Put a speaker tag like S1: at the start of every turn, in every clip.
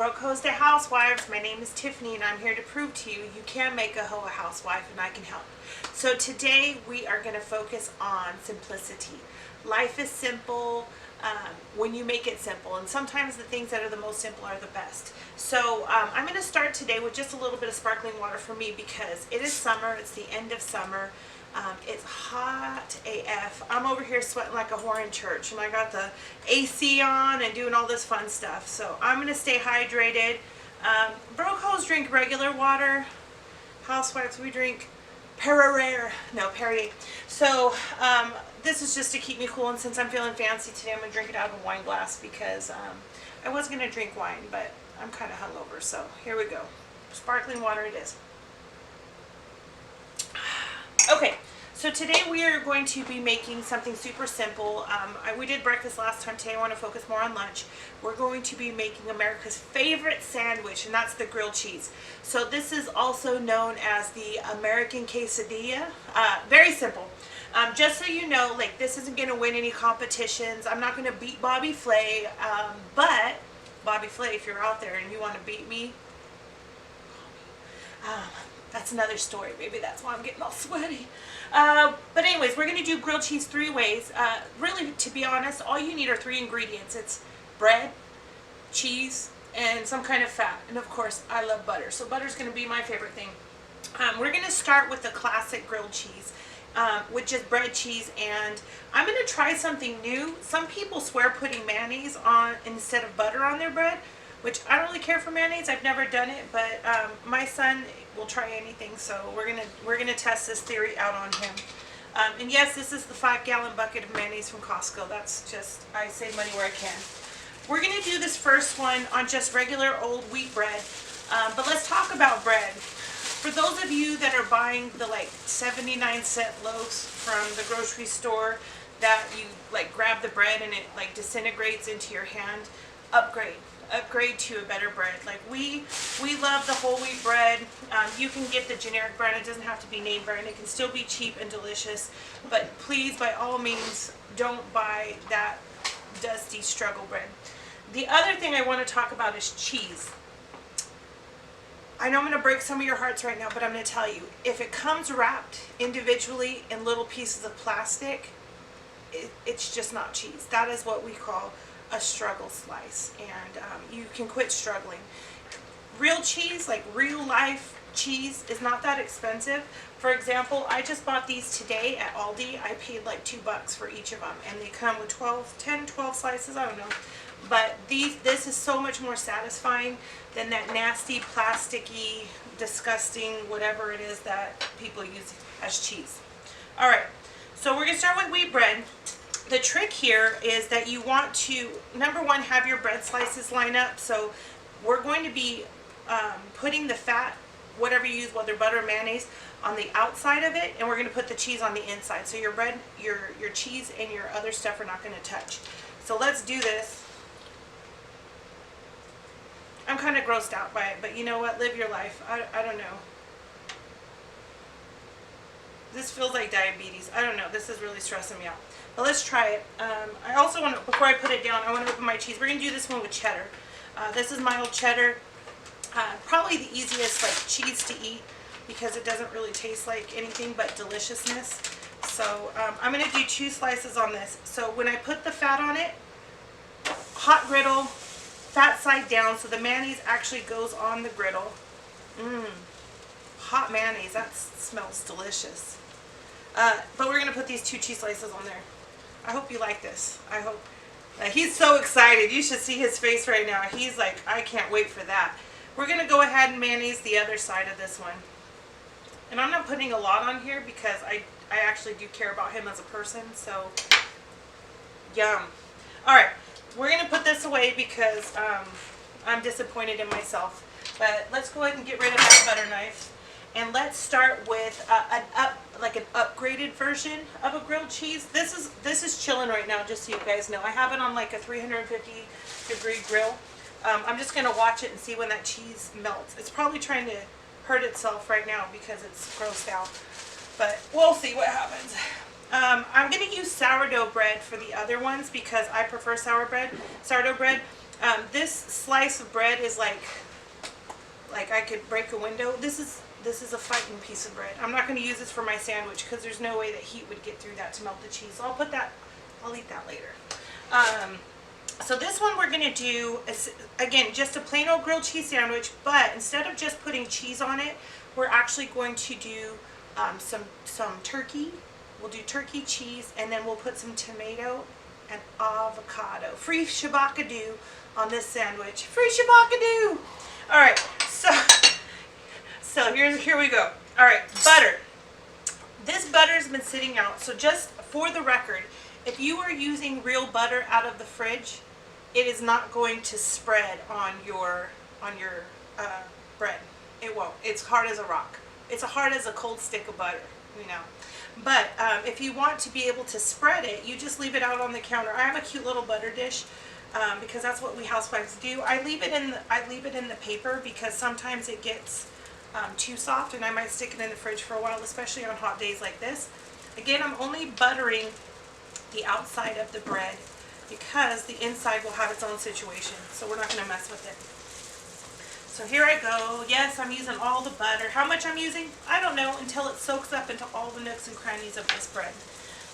S1: Broke Hoes to Housewives. My name is Tiffany and I'm here to prove to you you can make a hoe a housewife and I can help. So today we are going to focus on simplicity. Life is simple when you make it simple, and sometimes the things that are the most simple are the best. So I'm going to start today with just a little bit of sparkling water for me because it is summer. It's the end of summer. It's hot AF. I'm over here sweating like a whore in church, and I got the AC on and doing all this fun stuff. So I'm going to stay hydrated. Broke hoes drink regular water. Housewives, we drink Perrier. No, Perrier. So this is just to keep me cool, and since I'm feeling fancy today, I'm going to drink it out of a wine glass because I was going to drink wine, but I'm kind of hungover. So here we go. Sparkling water it is. Okay, so today we are going to be making something super simple. We did breakfast last time. Today I want to focus more on lunch. We're going to be making America's favorite sandwich, and that's the grilled cheese. So this is also known as the American quesadilla. Very simple. Just so you know, like, this isn't going to win any competitions. I'm not going to beat Bobby Flay, but Bobby Flay, if you're out there and you want to beat me, that's another story. Maybe that's why I'm getting all sweaty. But anyways, we're going to do grilled cheese 3 ways. Really, to be honest, all you need are 3 ingredients. It's bread, cheese, and some kind of fat. And of course, I love butter. So butter's going to be my favorite thing. We're going to start with the classic grilled cheese, with just bread, cheese, and I'm going to try something new. Some people swear putting mayonnaise on instead of butter on their bread, which I don't really care for mayonnaise. I've never done it, but my son will try anything, so we're gonna test this theory out on him. And yes, this is the 5-gallon bucket of mayonnaise from Costco. That's just, I save money where I can. We're gonna do this first one on just regular old wheat bread, but let's talk about bread. For those of you that are buying the like 79-cent loaves from the grocery store that you like grab the bread and it like disintegrates into your hand, upgrade to a better bread. Like we love the whole wheat bread. You can get the generic brand. It doesn't have to be name brand. It can still be cheap and delicious, but please, by all means, don't buy that dusty struggle bread. The other thing I want to talk about is cheese. I know I'm going to break some of your hearts right now, but I'm going to tell you, if it comes wrapped individually in little pieces of plastic, it's just not cheese. That is what we call a struggle slice, and you can quit struggling. Real cheese, like real life cheese, is not that expensive. For example, I just bought these today at Aldi. I paid like $2 for each of them, and they come with 12 slices, I don't know. But this is so much more satisfying than that nasty, plasticky, disgusting, whatever it is that people use as cheese. Alright, so we're going to start with wheat bread. The trick here is that you want to, number one, have your bread slices line up. So we're going to be putting the fat, whatever you use, whether butter or mayonnaise, on the outside of it, and we're going to put the cheese on the inside. So your bread, your cheese, and your other stuff are not going to touch. So let's do this. I'm kind of grossed out by it, but you know what? Live your life. I don't know. This feels like diabetes. I don't know. This is really stressing me out. But let's try it. I also want to, before I put it down, I want to open my cheese. We're going to do this one with cheddar. This is mild cheddar. Probably the easiest like cheese to eat because it doesn't really taste like anything but deliciousness. So I'm going to do 2 slices on this. So when I put the fat on it, hot griddle, fat side down, so the mayonnaise actually goes on the griddle. Hot mayonnaise, that smells delicious. But we're going to put these 2 cheese slices on there. I hope you like this. I hope. He's so excited. You should see his face right now. He's like, I can't wait for that. We're going to go ahead and mayonnaise the other side of this one. And I'm not putting a lot on here because I actually do care about him as a person. So, yum. Alright, we're going to put this away because I'm disappointed in myself. But let's go ahead and get rid of that butter knife. And let's start with an upgraded version of a grilled cheese. This is chilling right now, just so you guys know. I have it on like a 350-degree grill. I'm just going to watch it and see when that cheese melts. It's probably trying to hurt itself right now because it's grossed out. But we'll see what happens. I'm going to use sourdough bread for the other ones because I prefer sourdough bread. This slice of bread is like I could break a window. This is a fighting piece of bread. I'm not going to use this for my sandwich because there's no way that heat would get through that to melt the cheese. So I'll eat that later. So this one we're going to do, again, just a plain old grilled cheese sandwich, but instead of just putting cheese on it, we're actually going to do some turkey. We'll do turkey, cheese, and then we'll put some tomato and avocado. Free shabakadoo on this sandwich. Free shabakadoo! All right, so here we go. All right, butter. This butter's been sitting out, so just for the record, if you are using real butter out of the fridge, it is not going to spread on your bread. It won't. It's hard as a rock. It's hard as a cold stick of butter, you know. But if you want to be able to spread it, you just leave it out on the counter. I have a cute little butter dish because that's what we housewives do. I leave it in the paper because sometimes it gets too soft, and I might stick it in the fridge for a while, especially on hot days like this. Again, I'm only buttering the outside of the bread because the inside will have its own situation, so we're not going to mess with it. So here I go. Yes, I'm using all the butter. How much I'm using? I don't know until it soaks up into all the nooks and crannies of this bread.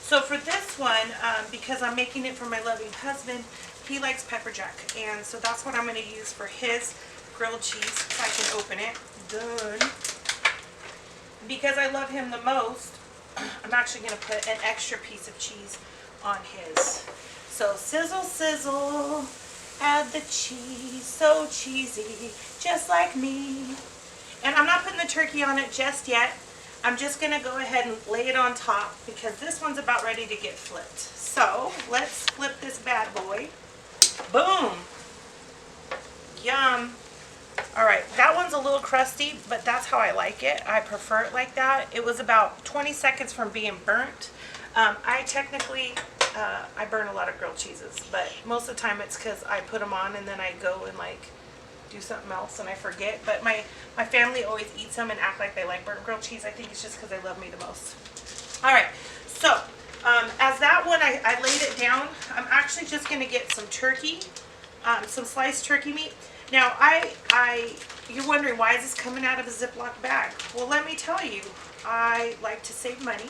S1: So for this one, because I'm making it for my loving husband, he likes pepper jack, and so that's what I'm going to use for his grilled cheese. If I can open it. Done. Because I love him the most, I'm actually going to put an extra piece of cheese on his. So sizzle, sizzle. Add the cheese, so cheesy, just like me. And I'm not putting the turkey on it just yet. I'm just going to go ahead and lay it on top because this one's about ready to get flipped. So let's flip this bad boy. Boom. Yum. All right, that one's a little crusty, but that's how I like it. I prefer it like that. It was about 20 seconds from being burnt. I burn a lot of grilled cheeses, but most of the time it's because I put them on and then I go and like do something else and I forget. But my family always eats them and act like they like burnt grilled cheese. I think it's just because they love me the most. All right, so as that one I laid it down, I'm actually just going to get some turkey, some sliced turkey meat. Now you're wondering, why is this coming out of a Ziploc bag? Well, let me tell you, I like to save money.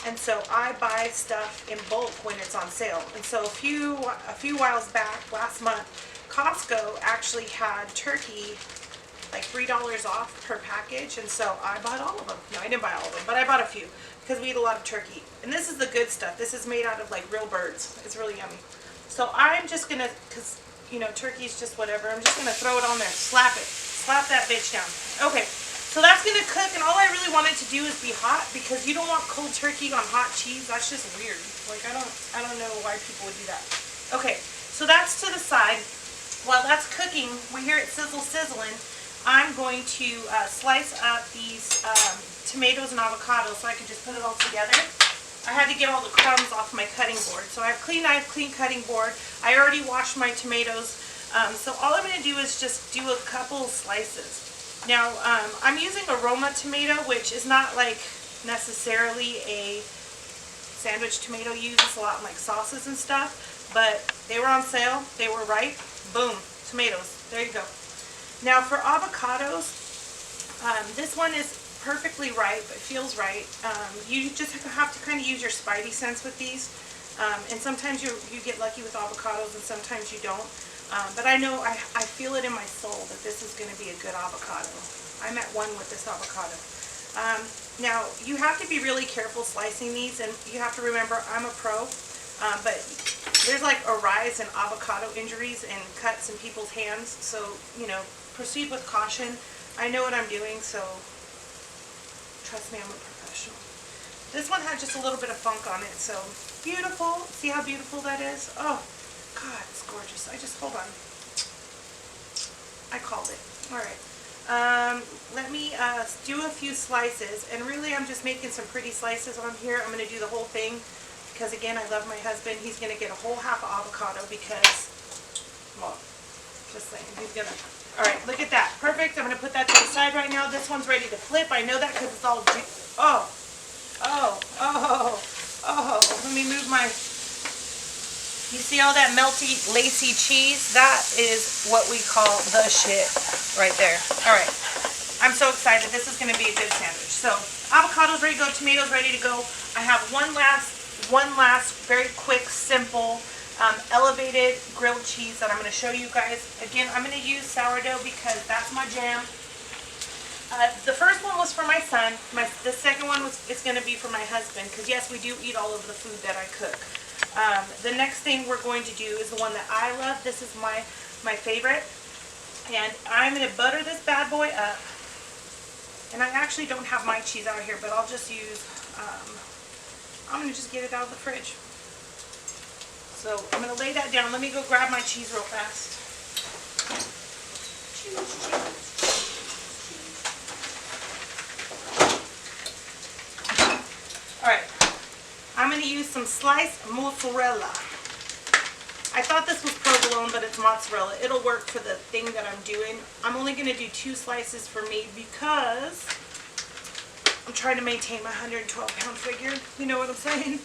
S1: And so I buy stuff in bulk when it's on sale. And so a few whiles back, last month, Costco actually had turkey like $3 off per package. And so I bought all of them. No, I didn't buy all of them, but I bought a few because we eat a lot of turkey. And this is the good stuff. This is made out of like real birds. It's really yummy. So I'm just going to, because, you know, turkey's just whatever. I'm just going to throw it on there. Slap it. Slap that bitch down. Okay. So that's going to cook, and all I really want it to do is be hot because you don't want cold turkey on hot cheese. That's just weird. Like, I don't know why people would do that. Okay, so that's to the side. While that's cooking, we hear it sizzling. I'm going to slice up these tomatoes and avocados so I can just put it all together. I had to get all the crumbs off my cutting board. So I have clean knife, clean cutting board. I already washed my tomatoes. So all I'm going to do is just do a couple slices. Now, I'm using Aroma tomato, which is not like necessarily a sandwich tomato used. It's a lot in like sauces and stuff, but they were on sale. They were ripe. Boom, tomatoes. There you go. Now for avocados, this one is perfectly ripe. It feels right. You just have to kind of use your spidey sense with these, and sometimes you get lucky with avocados and sometimes you don't. But I know, I feel it in my soul that this is going to be a good avocado. I'm at one with this avocado. Now, you have to be really careful slicing these, and you have to remember, I'm a pro, but there's like a rise in avocado injuries and cuts in people's hands, so, you know, proceed with caution. I know what I'm doing, so trust me, I'm a professional. This one had just a little bit of funk on it, so beautiful. See how beautiful that is? Oh. God, it's gorgeous. hold on. I called it. Alright. Let me do a few slices. And really, I'm just making some pretty slices on here. I'm going to do the whole thing because, again, I love my husband. He's going to get a whole half of avocado because, well, just saying. He's going to... Alright, look at that. Perfect. I'm going to put that to the side right now. This one's ready to flip. I know that because it's all... Oh. Let me move my You see all that melty, lacy cheese? That is what we call the shit right there. All right. I'm so excited. This is going to be a good sandwich. So, avocados ready to go, tomatoes ready to go. I have one last very quick, simple, elevated grilled cheese that I'm going to show you guys. Again, I'm going to use sourdough because that's my jam. The first one was for my son. The second one is going to be for my husband because, yes, we do eat all of the food that I cook. The next thing we're going to do is the one that I love. This is my favorite. And I'm going to butter this bad boy up. And I actually don't have my cheese out here, but I'll just use, I'm going to just get it out of the fridge. So I'm going to lay that down. Let me go grab my cheese real fast. Cheese. Alright, I'm going to use some sliced mozzarella. I thought this was provolone, but it's mozzarella. It'll work for the thing that I'm doing. I'm only going to do 2 slices for me because I'm trying to maintain my 112-pound figure. You know what I'm saying?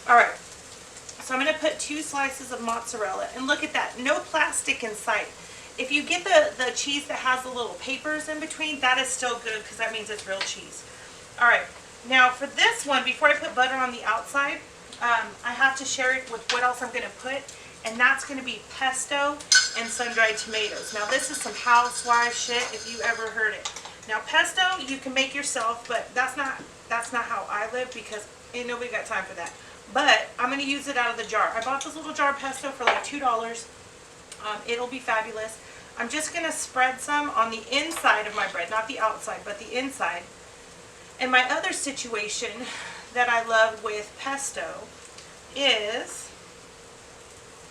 S1: Alright, so I'm going to put 2 slices of mozzarella. And look at that, no plastic in sight. If you get the cheese that has the little papers in between, that is still good because that means it's real cheese. Alright, now for this one, before I put butter on the outside, I have to share it with what else I'm going to put. And that's going to be pesto and sun-dried tomatoes. Now this is some housewife shit if you ever heard it. Now pesto you can make yourself, but that's not how I live because ain't nobody got time for that. But I'm going to use it out of the jar. I bought this little jar of pesto for like $2. It'll be fabulous. I'm just going to spread some on the inside of my bread, not the outside, but the inside. And my other situation that I love with pesto is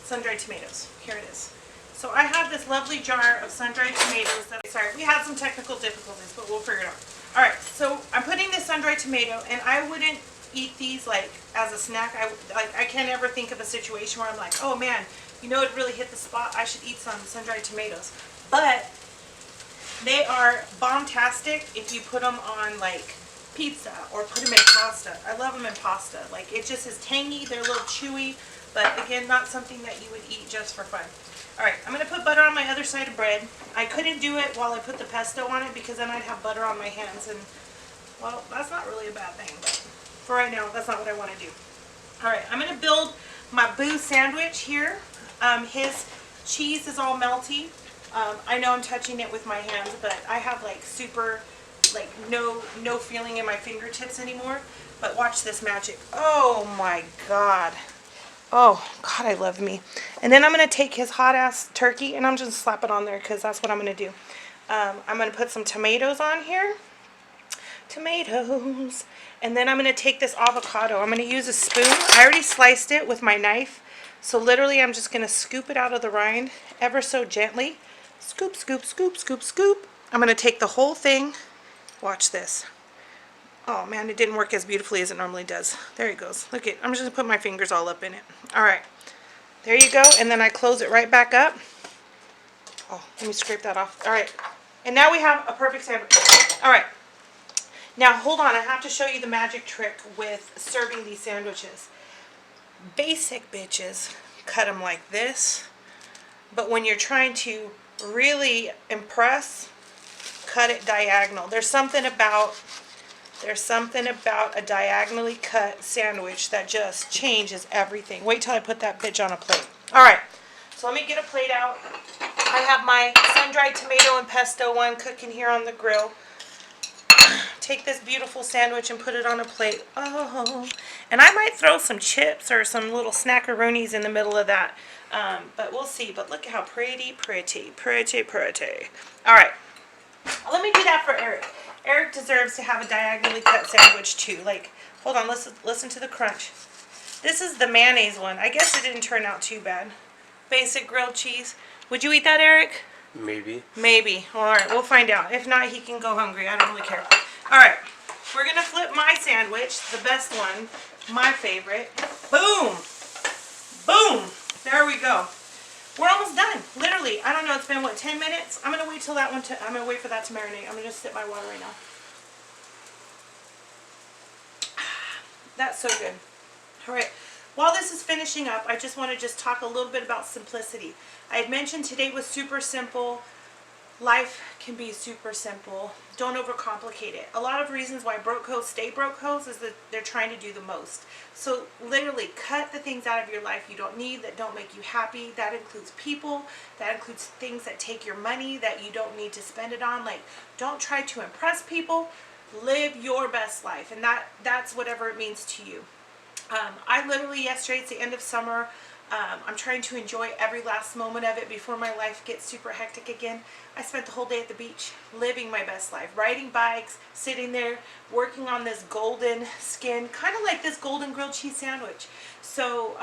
S1: sun-dried tomatoes. Here it is. So I have this lovely jar of sun-dried tomatoes that, sorry, we had some technical difficulties, but we'll figure it out. Alright, so I'm putting this sun-dried tomato, and I wouldn't eat these like as a snack. I can't ever think of a situation where I'm like, oh man, you know it really hit the spot, I should eat some sun-dried tomatoes. But they are bomb-tastic if you put them on like pizza or put them in pasta. I love them in pasta. Like it just is tangy, they're a little chewy. But again, not something that you would eat just for fun. Alright, I'm going to put butter on my other side of bread. I couldn't do it while I put the pesto on it because then I'd have butter on my hands. And, well, that's not really a bad thing. But for right now, that's not what I want to do. Alright, I'm going to build my Boo sandwich here. His cheese is all melty. I know I'm touching it with my hands, but I have like super, like no feeling in my fingertips anymore. But watch this magic. Oh my God. Oh, God, I love me. And then I'm going to take his hot-ass turkey, and I'm just slap it on there because that's what I'm going to do. I'm going to put some tomatoes on here. Tomatoes. And then I'm going to take this avocado. I'm going to use a spoon. I already sliced it with my knife. So literally, I'm just going to scoop it out of the rind ever so gently. Scoop, scoop, scoop, scoop, scoop. I'm going to take the whole thing. Watch this. Oh man, it didn't work as beautifully as it normally does. There it goes. Look at, I'm just going to put my fingers all up in it. Alright. There you go. And then I close it right back up. Oh, let me scrape that off. Alright. And now we have a perfect sandwich. Alright. Now hold on. I have to show you the magic trick with serving these sandwiches. Basic bitches cut them like this. But when you're trying to really impress, cut it diagonal. There's something about a diagonally cut sandwich that just changes everything. Wait till I put that bitch on a plate. Alright, so let me get a plate out. I have my sun-dried tomato and pesto one cooking here on the grill. Take this beautiful sandwich and put it on a plate. Oh, and I might throw some chips or some little snackaroonies in the middle of that. But we'll see. But look at how pretty. Alright, let me do that for Eric. Eric deserves to have a diagonally cut sandwich too. Like, hold on, listen to the crunch. This is the mayonnaise one. I guess it didn't turn out too bad. Basic grilled cheese. Would you eat that, Eric?
S2: Maybe.
S1: Maybe. Alright, we'll find out. If not, he can go hungry. I don't really care. Alright, we're going to flip my sandwich, the best one, my favorite. Boom! Boom! There we go. We're almost done. Literally, I don't know, it's been, what, 10 minutes? I'm going to wait till that one I'm going to wait for that to marinate. I'm going to just sip my water right now. That's so good. Alright, while this is finishing up, I just want to just talk a little bit about simplicity. I had mentioned today was super simple. Life can be super simple. Don't overcomplicate it. A lot of reasons why broke hoes stay broke hoes is that they're trying to do the most. So literally cut the things out of your life you don't need, that don't make you happy. That includes people. That includes things that take your money that you don't need to spend it on. Like, don't try to impress people. Live your best life. And that's whatever it means to you. I literally, yesterday, it's the end of summer. I'm trying to enjoy every last moment of it before my life gets super hectic again. I spent the whole day at the beach, living my best life, riding bikes, sitting there, working on this golden skin, kind of like this golden grilled cheese sandwich. So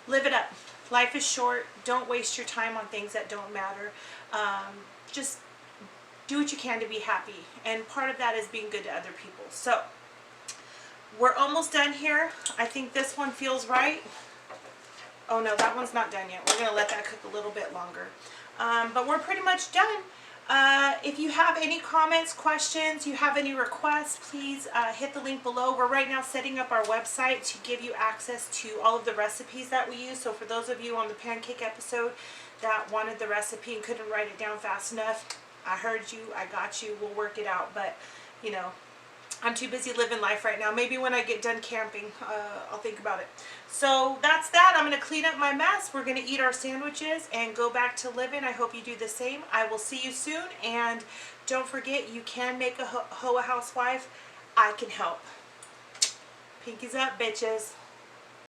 S1: live it up. Life is short. Don't waste your time on things that don't matter. Just do what you can to be happy. And part of that is being good to other people. So we're almost done here. I think this one feels right. Oh no, that one's not done yet. We're going to let that cook a little bit longer. But we're pretty much done. If you have any comments, questions, you have any requests, please hit the link below. We're right now setting up our website to give you access to all of the recipes that we use. So for those of you on the pancake episode that wanted the recipe and couldn't write it down fast enough, I heard you, I got you, we'll work it out. But, you know, I'm too busy living life right now. Maybe when I get done camping, I'll think about it. So that's that. I'm going to clean up my mess. We're going to eat our sandwiches and go back to living. I hope you do the same. I will see you soon. And don't forget, you can make a hoe a housewife. I can help. Pinkies up, bitches.